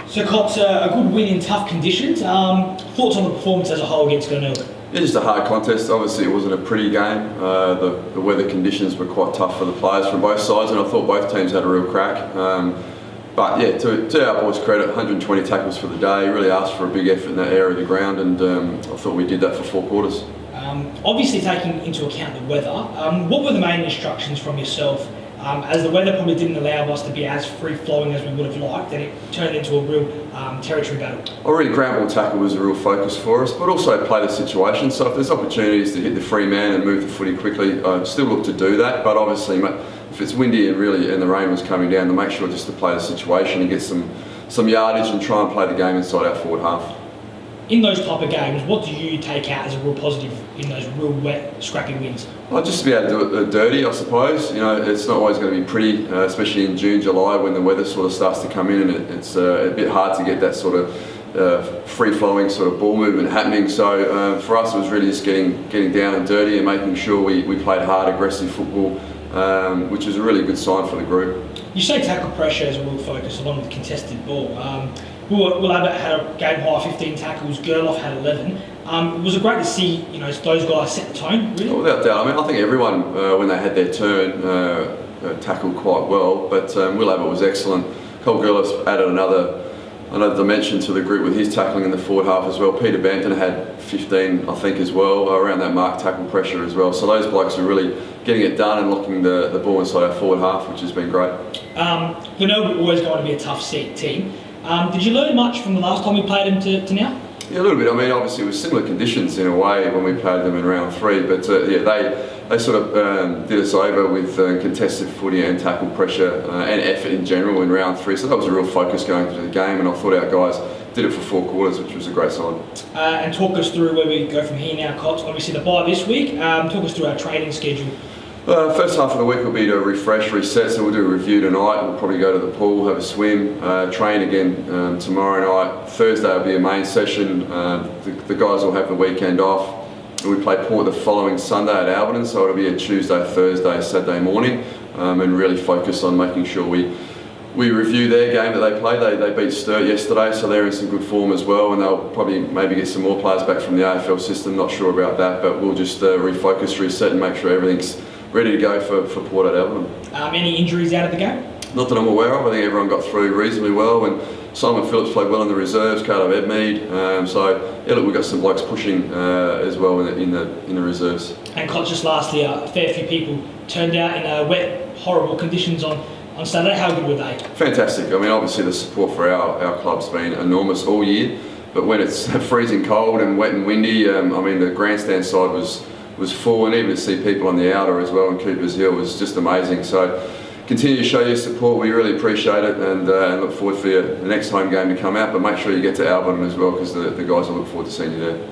So Cops, a good win in tough conditions. Thoughts on the performance as a whole against Glenelg? Yeah, just a hard contest. Obviously it wasn't a pretty game. The weather conditions were quite tough for the players from both sides, and I thought both teams had a real crack. But yeah, to our boys' credit, 120 tackles for the day. Really asked for a big effort in that area of the ground, and I thought we did that for 4 quarters. Obviously taking into account the weather, what were the main instructions from yourself? As the weather probably didn't allow us to be as free-flowing as we would have liked, and it turned into a real territory battle. I really ground ball tackle was a real focus for us, but also play the situation. So if there's opportunities to hit the free man and move the footy quickly, I still look to do that. But obviously, if it's windy and the rain was coming down, then make sure just to play the situation and get some yardage and try and play the game inside our forward half. In those type of games, what do you take out as a real positive in those real wet, scrappy wins? Well, just to be able to do it dirty, I suppose. You know, it's not always going to be pretty, especially in June, July, when the weather sort of starts to come in, and it's a bit hard to get that sort of free-flowing sort of ball movement happening. So for us, it was really just getting down and dirty and making sure we played hard, aggressive football, which is a really good sign for the group. You say tackle pressure as a real focus along with the contested ball. Will Abbott had a game high 15 tackles, Glenelg had 11. Was it great to see those guys set the tone, really? Without doubt. I mean, I think everyone, when they had their turn, tackled quite well, but Will Abbott was excellent. Cole Gurlis added another dimension to the group with his tackling in the forward half as well. Peter Bampton had 15, I think, as well, around that mark tackle pressure as well. So those blokes are really getting it done and locking the ball inside our forward half, which has been great. Glenelg were always going to be a tough team. Did you learn much from the last time we played them to now? Yeah, a little bit. I mean, obviously it was similar conditions in a way when we played them in round 3, but yeah, they sort of did us over with contested footy and tackle pressure and effort in general in round 3. So that was a real focus going through the game, and I thought our guys did it for 4 quarters, which was a great sign. And talk us through where we go from here now, Cots. Obviously the bye this week. Talk us through our training schedule. First half of the week will be to refresh, reset, so we'll do a review tonight. We'll probably go to the pool, have a swim, train again tomorrow night. Thursday will be a main session. The guys will have the weekend off. We play Port the following Sunday at Alberton, so it'll be a Tuesday, Thursday, Saturday morning, and really focus on making sure we review their game that they played. They beat Sturt yesterday, so they're in some good form as well, and they'll probably maybe get some more players back from the AFL system. Not sure about that, but we'll just refocus, reset, and make sure everything's ready to go for Port at Alberton. Any injuries out of the game? Not that I'm aware of. I think everyone got through reasonably well, and Simon Phillips played well in the reserves, Carlo Edmead. So yeah, look, we've got some blokes pushing as well in the reserves. And just lastly, a fair few people turned out in wet, horrible conditions on Saturday. How good were they? Fantastic. I mean, obviously the support for our club's been enormous all year, but when it's freezing cold and wet and windy, I mean the grandstand side was full, and even to see people on the outer as well in Cooper's Hill was just amazing. So continue to show your support, we really appreciate it, and look forward for the next home game to come out, but make sure you get to Alberton as well, because the guys will look forward to seeing you there.